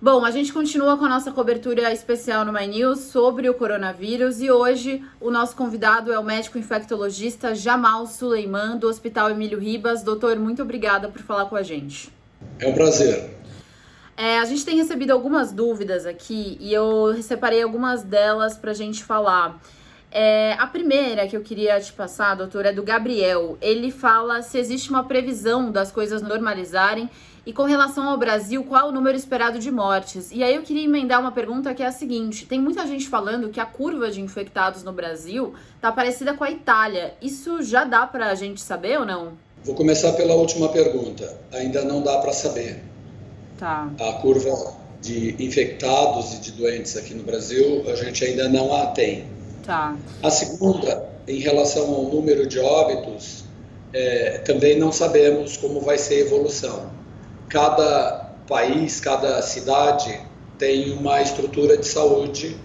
Bom, a gente continua com a nossa cobertura especial no My News sobre o coronavírus e hoje o nosso convidado é o médico infectologista Jamal Suleiman, do Hospital Emílio Ribas. Doutor, muito obrigada por falar com a gente. É um prazer. A gente tem recebido algumas dúvidas aqui e eu separei algumas delas para a gente falar. A primeira que eu queria te passar, doutor, é do Gabriel. Ele fala se existe uma previsão das coisas normalizarem e com relação ao Brasil, qual é o número esperado de mortes? E aí eu queria emendar uma pergunta que é a seguinte: tem muita gente falando que a curva de infectados no Brasil tá parecida com a Itália. Isso já dá para a gente saber ou não? Vou começar pela última pergunta. Ainda não dá para saber. Tá. A curva de infectados e de doentes aqui no Brasil, a gente ainda não a tem. Tá. A segunda, em relação ao número de óbitos, também não sabemos como vai ser a evolução. Cada país, cada cidade tem uma estrutura de saúde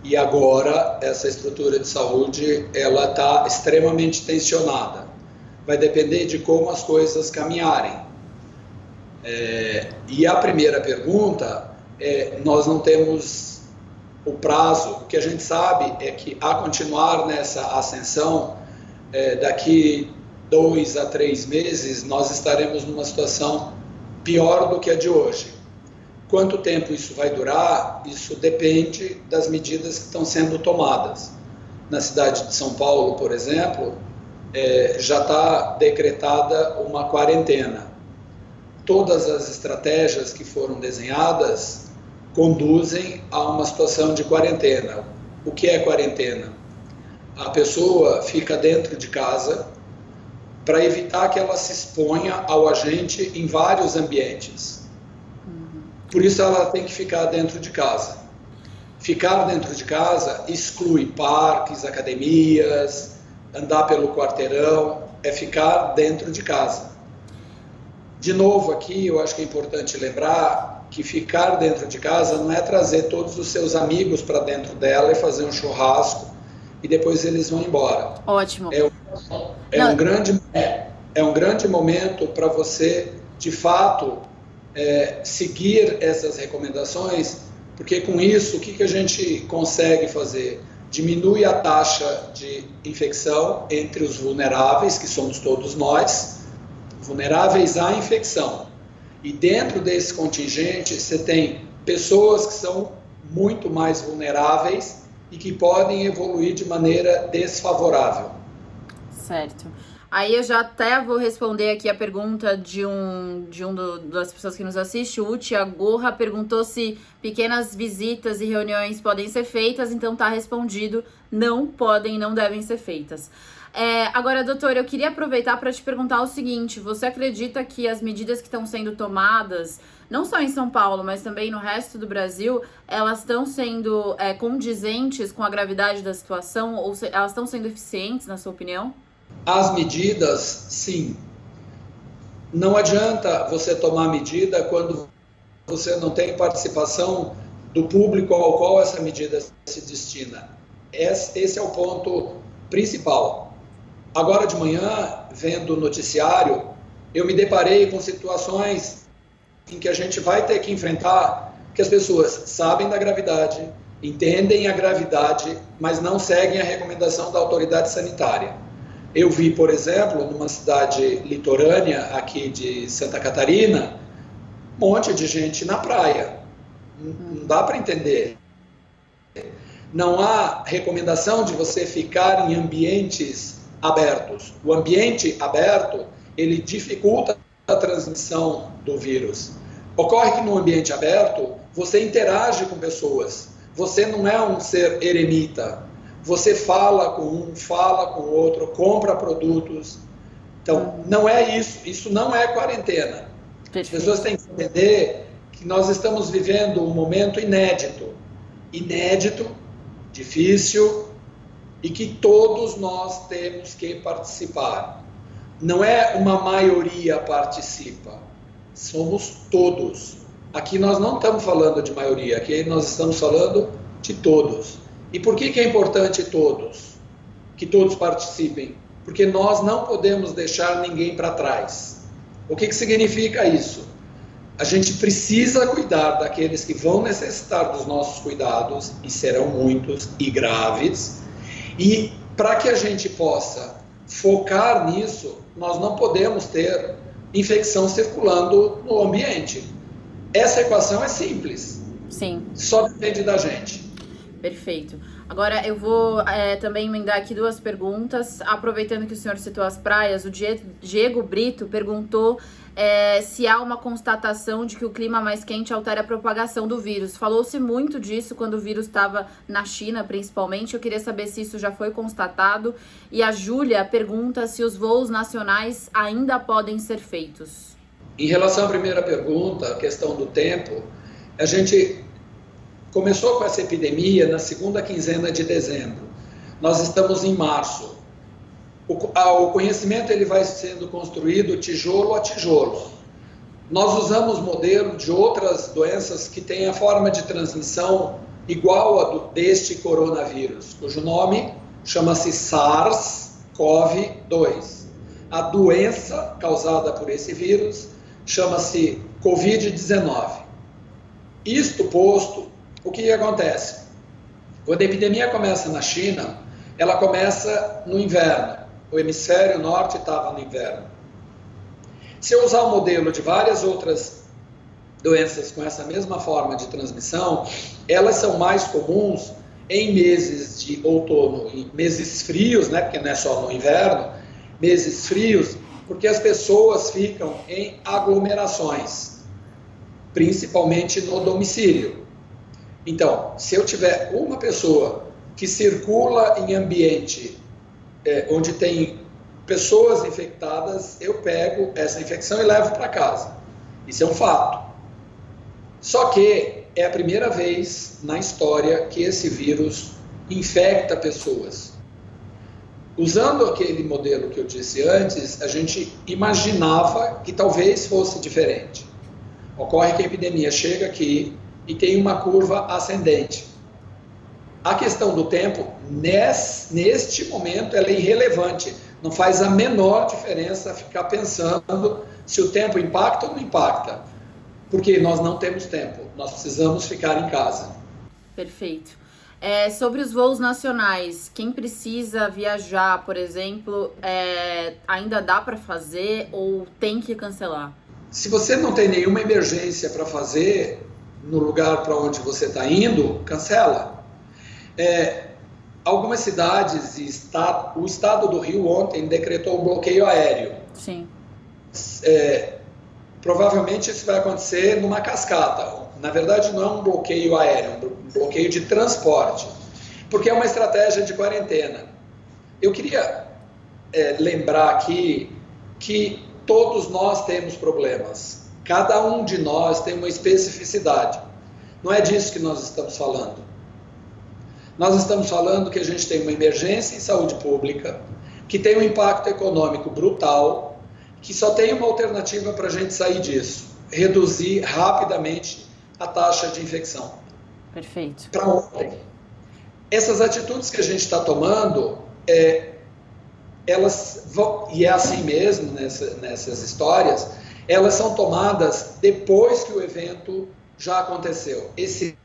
e agora essa estrutura de saúde ela está extremamente tensionada. Vai depender de como as coisas caminharem. E a primeira pergunta, nós não temos o prazo. O que a gente sabe é que, a continuar nessa ascensão, daqui 2 a 3 meses, nós estaremos numa situação pior do que a de hoje. Quanto tempo isso vai durar? Isso depende das medidas que estão sendo tomadas. Na cidade de São Paulo, por exemplo, já está decretada uma quarentena. Todas as estratégias que foram desenhadas conduzem a uma situação de quarentena. O que é quarentena? A pessoa fica dentro de casa para evitar que ela se exponha ao agente em vários ambientes. Por isso ela tem que ficar dentro de casa. Ficar dentro de casa exclui parques, academias, andar pelo quarteirão, é ficar dentro de casa. De novo aqui, eu acho que é importante lembrar que ficar dentro de casa não é trazer todos os seus amigos para dentro dela e fazer um churrasco e depois eles vão embora. Ótimo. É um grande momento para você, de fato, seguir essas recomendações, porque com isso, o que a gente consegue fazer? Diminui a taxa de infecção entre os vulneráveis, que somos todos nós, vulneráveis à infecção. E dentro desse contingente, você tem pessoas que são muito mais vulneráveis e que podem evoluir de maneira desfavorável. Certo. Aí eu já até vou responder aqui a pergunta das pessoas que nos assiste. O Tiago Gorra perguntou se pequenas visitas e reuniões podem ser feitas, então tá respondido, não podem, não devem ser feitas. Agora, doutor, eu queria aproveitar para te perguntar o seguinte: você acredita que as medidas que estão sendo tomadas, não só em São Paulo, mas também no resto do Brasil, elas estão sendo condizentes com a gravidade da situação, ou elas estão sendo eficientes, na sua opinião? As medidas, sim. Não adianta você tomar medida quando você não tem participação do público ao qual essa medida se destina. Esse é o ponto principal. Agora de manhã, vendo o noticiário, eu me deparei com situações em que a gente vai ter que enfrentar que as pessoas sabem da gravidade, entendem a gravidade, mas não seguem a recomendação da autoridade sanitária. Eu vi, por exemplo, numa cidade litorânea aqui de Santa Catarina, um monte de gente na praia. Não dá para entender. Não há recomendação de você ficar em ambientes abertos. O ambiente aberto, ele dificulta a transmissão do vírus. Ocorre que no ambiente aberto, você interage com pessoas. Você não é um ser eremita. Você fala com um, fala com o outro, compra produtos. Então, não é isso. Isso não é quarentena. As pessoas têm que entender que nós estamos vivendo um momento inédito. Inédito, difícil, e que todos nós temos que participar. Não é uma maioria participa. Somos todos. Aqui nós não estamos falando de maioria, aqui nós estamos falando de todos. E por que é importante todos? Que todos participem? Porque nós não podemos deixar ninguém para trás. O que significa isso? A gente precisa cuidar daqueles que vão necessitar dos nossos cuidados, e serão muitos e graves, e para que a gente possa focar nisso, nós não podemos ter infecção circulando no ambiente. Essa equação é simples. Sim. Só depende da gente. Perfeito. Agora eu vou também emendar aqui duas perguntas. Aproveitando que o senhor citou as praias, o Diego Brito perguntou se há uma constatação de que o clima mais quente altera a propagação do vírus. Falou-se muito disso quando o vírus estava na China, principalmente. Eu queria saber se isso já foi constatado. E a Júlia pergunta se os voos nacionais ainda podem ser feitos. Em relação à primeira pergunta, a questão do tempo, a gente começou com essa epidemia na segunda quinzena de dezembro. Nós estamos em março. O conhecimento ele vai sendo construído tijolo a tijolo. Nós usamos modelo de outras doenças que têm a forma de transmissão igual a deste coronavírus, cujo nome chama-se SARS-CoV-2. A doença causada por esse vírus chama-se Covid-19. Isto posto, o que acontece? Quando a epidemia começa na China, ela começa no inverno. O hemisfério norte estava no inverno. Se eu usar o modelo de várias outras doenças com essa mesma forma de transmissão, elas são mais comuns em meses de outono, em meses frios, né, porque não é só no inverno, meses frios, porque as pessoas ficam em aglomerações, principalmente no domicílio. Então, se eu tiver uma pessoa que circula em ambiente onde tem pessoas infectadas, eu pego essa infecção e levo para casa. Isso é um fato. Só que é a primeira vez na história que esse vírus infecta pessoas. Usando aquele modelo que eu disse antes, a gente imaginava que talvez fosse diferente. Ocorre que a epidemia chega aqui e tem uma curva ascendente. A questão do tempo, neste momento, ela é irrelevante. Não faz a menor diferença ficar pensando se o tempo impacta ou não impacta. Porque nós não temos tempo, nós precisamos ficar em casa. Perfeito. Sobre os voos nacionais, quem precisa viajar, por exemplo, ainda dá para fazer ou tem que cancelar? Se você não tem nenhuma emergência para fazer no lugar para onde você está indo, cancela. Algumas cidades e o estado do Rio ontem decretou um bloqueio aéreo. Sim. Provavelmente isso vai acontecer numa cascata. Na verdade, não é um bloqueio aéreo, é um bloqueio de transporte, porque é uma estratégia de quarentena. Eu queria lembrar aqui que todos nós temos problemas. Cada um de nós tem uma especificidade. Não é disso que nós estamos falando. Nós estamos falando que a gente tem uma emergência em saúde pública, que tem um impacto econômico brutal, que só tem uma alternativa para a gente sair disso: reduzir rapidamente a taxa de infecção. Perfeito. Para ontem. Essas atitudes que a gente está tomando, elas vão, e é assim mesmo nessas histórias, elas são tomadas depois que o evento já aconteceu. Esse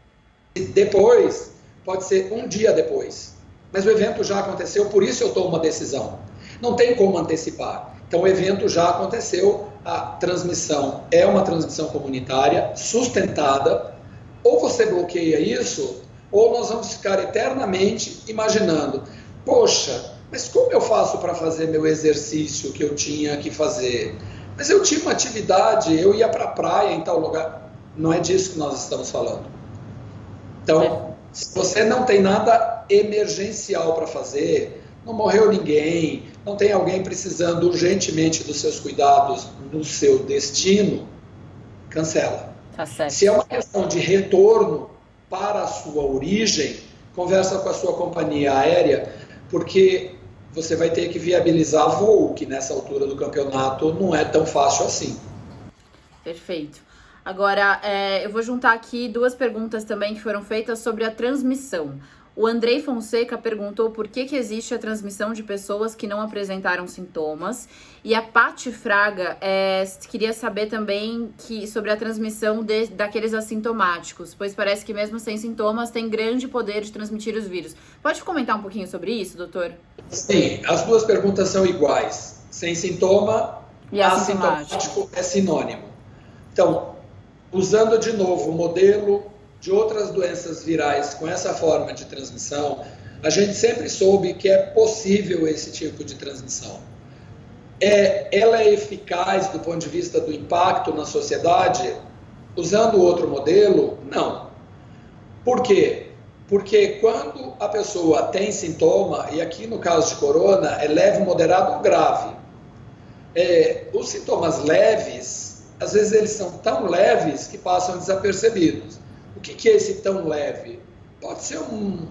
depois pode ser um dia depois, mas o evento já aconteceu, por isso eu tomo uma decisão. Não tem como antecipar. Então o evento já aconteceu, a transmissão é uma transmissão comunitária sustentada. Ou você bloqueia isso, ou nós vamos ficar eternamente imaginando: poxa, mas como eu faço para fazer meu exercício que eu tinha que fazer? Mas eu tinha uma atividade, eu ia para a praia em tal lugar. Não é disso que nós estamos falando. Então, se você não tem nada emergencial para fazer, não morreu ninguém, não tem alguém precisando urgentemente dos seus cuidados no seu destino, cancela. Tá certo. Se é uma questão de retorno para a sua origem, conversa com a sua companhia aérea, porque você vai ter que viabilizar voo, que nessa altura do campeonato não é tão fácil assim. Perfeito. Agora, eu vou juntar aqui duas perguntas também que foram feitas sobre a transmissão. O Andrei Fonseca perguntou por que existe a transmissão de pessoas que não apresentaram sintomas. E a Paty Fraga queria saber também sobre a transmissão daqueles assintomáticos, pois parece que mesmo sem sintomas tem grande poder de transmitir os vírus. Pode comentar um pouquinho sobre isso, doutor? Sim, as duas perguntas são iguais. Sem sintoma, e assintomático é sinônimo. Então, usando de novo o modelo de outras doenças virais com essa forma de transmissão, a gente sempre soube que é possível esse tipo de transmissão. Ela é eficaz do ponto de vista do impacto na sociedade? Usando outro modelo, não. Por quê? Porque quando a pessoa tem sintoma, e aqui no caso de corona é leve, moderado ou grave, os sintomas leves, às vezes eles são tão leves que passam desapercebidos. O que é esse tão leve? Pode ser uma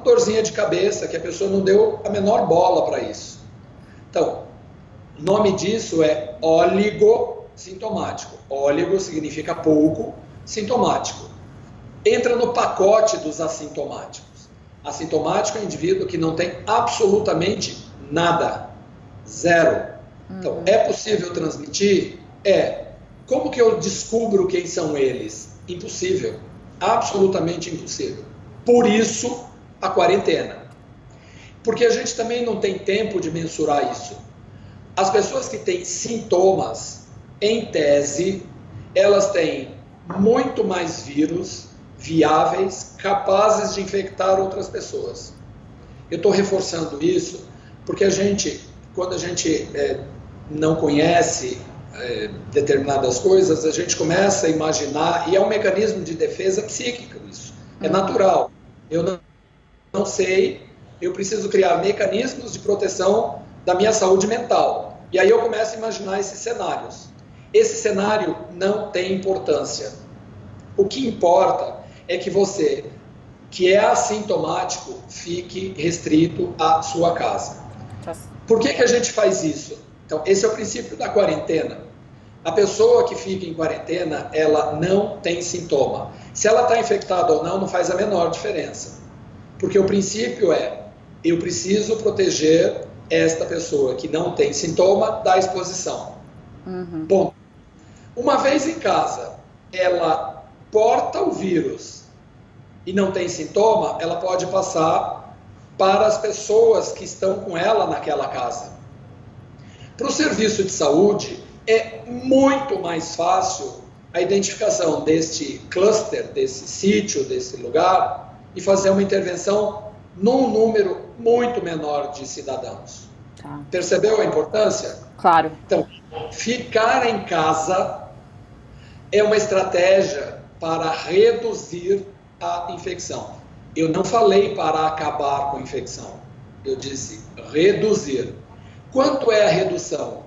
dorzinha de cabeça que a pessoa não deu a menor bola para isso. Então, o nome disso é oligossintomático. Óligo significa pouco, sintomático. Entra no pacote dos assintomáticos. Assintomático é um indivíduo que não tem absolutamente nada. Zero. Então, é possível transmitir? Como que eu descubro quem são eles? Impossível. Absolutamente impossível. Por isso, a quarentena. Porque a gente também não tem tempo de mensurar isso. As pessoas que têm sintomas, em tese, elas têm muito mais vírus viáveis, capazes de infectar outras pessoas. Eu estou reforçando isso porque quando a gente não conhece determinadas coisas, a gente começa a imaginar, e é um mecanismo de defesa psíquico isso, é natural. Eu não sei, eu preciso criar mecanismos de proteção da minha saúde mental. E aí eu começo a imaginar esses cenários. Esse cenário não tem importância. O que importa é que você, que é assintomático, fique restrito à sua casa. Por que a gente faz isso? Então, esse é o princípio da quarentena. A pessoa que fica em quarentena, ela não tem sintoma. Se ela está infectada ou não, não faz a menor diferença. Porque o princípio eu preciso proteger esta pessoa que não tem sintoma da exposição. Bom, uma vez em casa, ela porta o vírus e não tem sintoma, ela pode passar para as pessoas que estão com ela naquela casa. Para o serviço de saúde, é muito mais fácil a identificação deste cluster, desse sítio, desse lugar, e fazer uma intervenção num número muito menor de cidadãos. Tá. Percebeu a importância? Claro. Então, ficar em casa é uma estratégia para reduzir a infecção. Eu não falei para acabar com a infecção. Eu disse reduzir. Quanto é a redução?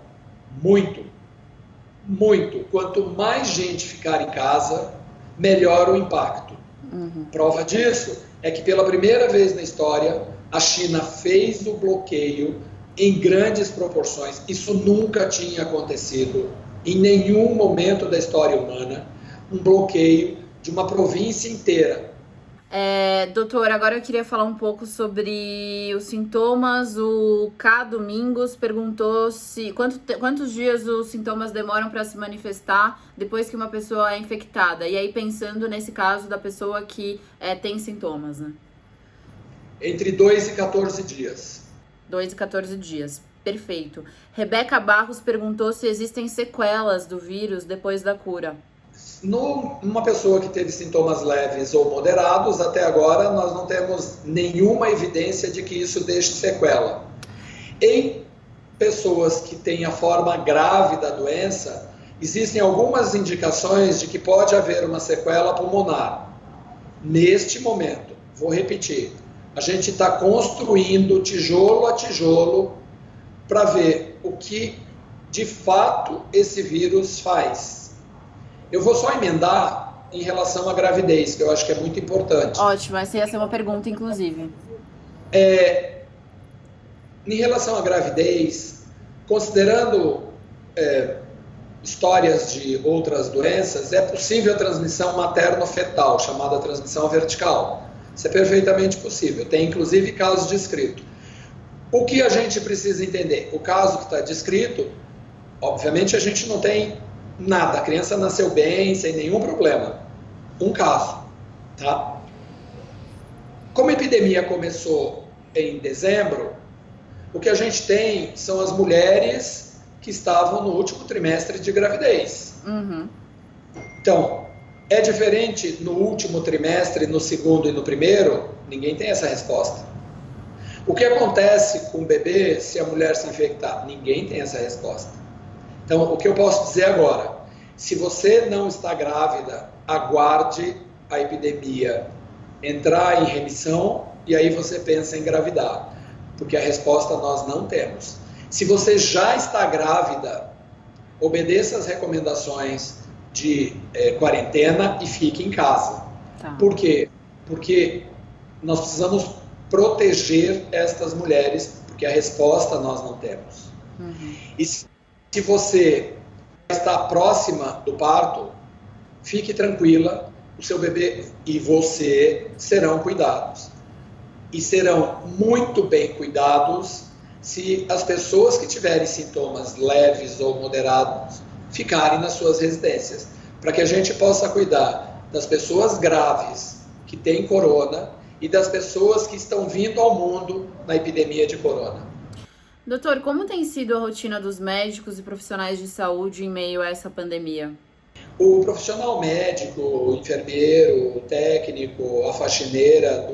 Muito. Muito. Quanto mais gente ficar em casa, melhor o impacto. Prova disso é que pela primeira vez na história, a China fez o bloqueio em grandes proporções. Isso nunca tinha acontecido em nenhum momento da história humana, um bloqueio de uma província inteira. Doutor, agora eu queria falar um pouco sobre os sintomas. O K. Domingos perguntou quantos dias os sintomas demoram para se manifestar depois que uma pessoa é infectada. E aí pensando nesse caso da pessoa que tem sintomas, né? Entre 2 e 14 dias. 2 e 14 dias, perfeito. Rebeca Barros perguntou se existem sequelas do vírus depois da cura. Numa pessoa que teve sintomas leves ou moderados, até agora nós não temos nenhuma evidência de que isso deixe sequela. Em pessoas que têm a forma grave da doença, existem algumas indicações de que pode haver uma sequela pulmonar. Neste momento, vou repetir, a gente está construindo tijolo a tijolo para ver o que de fato esse vírus faz. Eu vou só emendar em relação à gravidez, que eu acho que é muito importante. Ótimo, essa ia ser uma pergunta, inclusive. Em relação à gravidez, considerando histórias de outras doenças, é possível a transmissão materno-fetal, chamada transmissão vertical. Isso é perfeitamente possível. Tem inclusive casos descritos. O que a gente precisa entender? O caso que está descrito, obviamente a gente não tem nada. A criança nasceu bem, sem nenhum problema. Um caso, tá? Como a epidemia começou em dezembro, o que a gente tem são as mulheres que estavam no último trimestre de gravidez. Uhum. Então, é diferente no último trimestre, no segundo e no primeiro? Ninguém tem essa resposta. O que acontece com o bebê se a mulher se infectar? Ninguém tem essa resposta. Então, o que eu posso dizer agora? Se você não está grávida, aguarde a epidemia entrar em remissão e aí você pensa em engravidar, porque a resposta nós não temos. Se você já está grávida, obedeça as recomendações de quarentena e fique em casa. Tá. Por quê? Porque nós precisamos proteger estas mulheres, porque a resposta nós não temos. Uhum. E se você está próxima do parto, fique tranquila, o seu bebê e você serão cuidados. E serão muito bem cuidados se as pessoas que tiverem sintomas leves ou moderados ficarem nas suas residências, para que a gente possa cuidar das pessoas graves que têm corona e das pessoas que estão vindo ao mundo na epidemia de corona. Doutor, como tem sido a rotina dos médicos e profissionais de saúde em meio a essa pandemia? O profissional médico, o enfermeiro, o técnico, a faxineira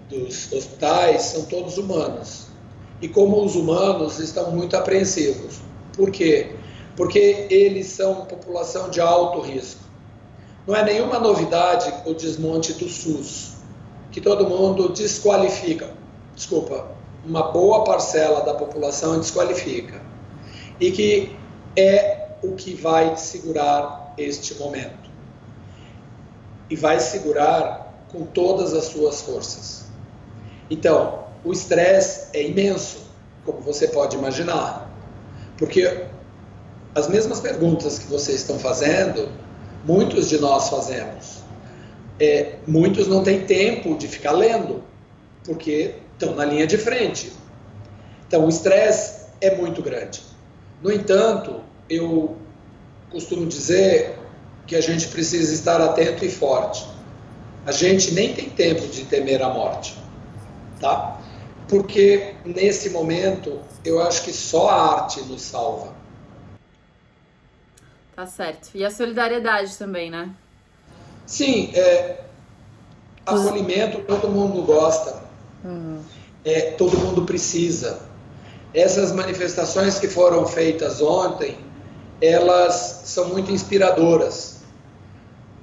dos hospitais são todos humanos. E como os humanos estão muito apreensivos. Por quê? Porque eles são população de alto risco. Não é nenhuma novidade o desmonte do SUS, que todo mundo uma boa parcela da população desqualifica. E que é o que vai segurar este momento. E vai segurar com todas as suas forças. Então, o estresse é imenso, como você pode imaginar. Porque as mesmas perguntas que vocês estão fazendo, muitos de nós fazemos. Muitos não têm tempo de ficar lendo, porque estão na linha de frente. Então, o estresse é muito grande. No entanto, eu costumo dizer que a gente precisa estar atento e forte. A gente nem tem tempo de temer a morte, tá? Porque nesse momento eu acho que só a arte nos salva. Tá certo. E a solidariedade também, né? Sim, acolhimento todo mundo gosta, todo mundo precisa. Essas manifestações que foram feitas ontem, elas são muito inspiradoras.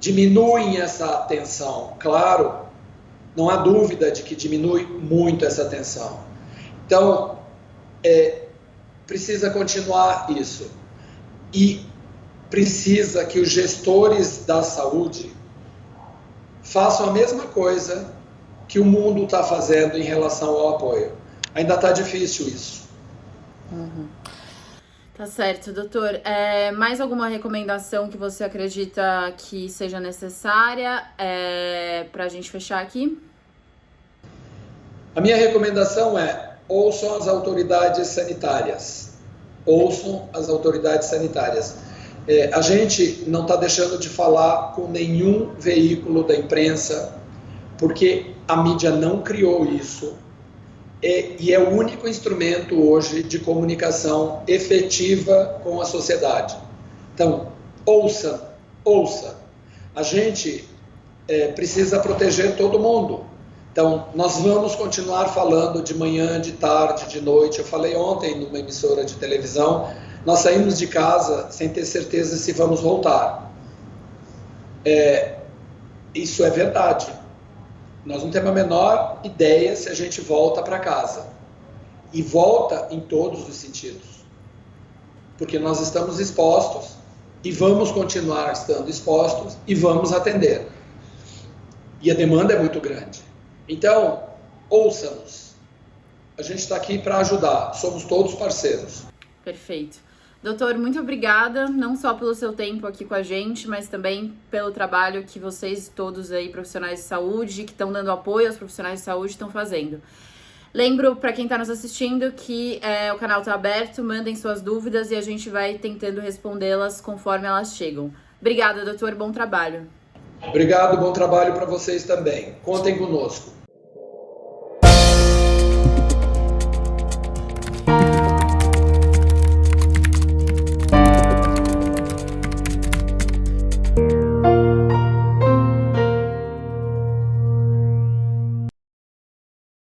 Diminuem essa tensão, claro, não há dúvida de que diminui muito essa tensão. Então, precisa continuar isso. E precisa que os gestores da saúde façam a mesma coisa que o mundo está fazendo em relação ao apoio. Ainda está difícil isso. Uhum. Tá certo, doutor. Mais alguma recomendação que você acredita que seja necessária para a gente fechar aqui? A minha recomendação é: ouçam as autoridades sanitárias. Ouçam as autoridades sanitárias. A gente não está deixando de falar com nenhum veículo da imprensa, porque a mídia não criou isso. E é o único instrumento hoje de comunicação efetiva com a sociedade. Então, ouça. A gente precisa proteger todo mundo. Então, nós vamos continuar falando de manhã, de tarde, de noite. Eu falei ontem numa emissora de televisão, nós saímos de casa sem ter certeza se vamos voltar. Isso é verdade. Nós não temos a menor ideia se a gente volta para casa. E volta em todos os sentidos. Porque nós estamos expostos e vamos continuar estando expostos e vamos atender. E a demanda é muito grande. Então, ouça-nos. A gente está aqui para ajudar. Somos todos parceiros. Perfeito. Doutor, muito obrigada, não só pelo seu tempo aqui com a gente, mas também pelo trabalho que vocês todos aí, profissionais de saúde, que estão dando apoio aos profissionais de saúde, estão fazendo. Lembro para quem está nos assistindo que o canal está aberto, mandem suas dúvidas e a gente vai tentando respondê-las conforme elas chegam. Obrigada, doutor, bom trabalho. Obrigado, bom trabalho para vocês também. Contem conosco.